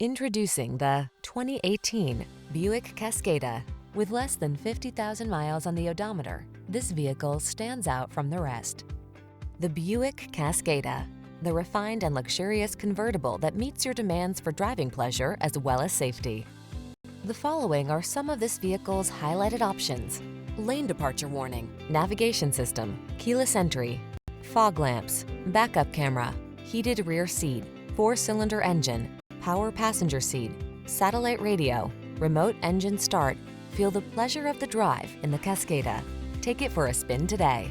Introducing the 2018 Buick Cascada. With less than 50,000 miles on the odometer, this vehicle stands out from the rest. The Buick Cascada, the refined and luxurious convertible that meets your demands for driving pleasure as well as safety. The following are some of this vehicle's highlighted options: lane departure warning, navigation system, keyless entry, fog lamps, backup camera, heated rear seat, 4-cylinder engine, power passenger seat, satellite radio, remote engine start. Feel the pleasure of the drive in the Cascada. Take it for a spin today.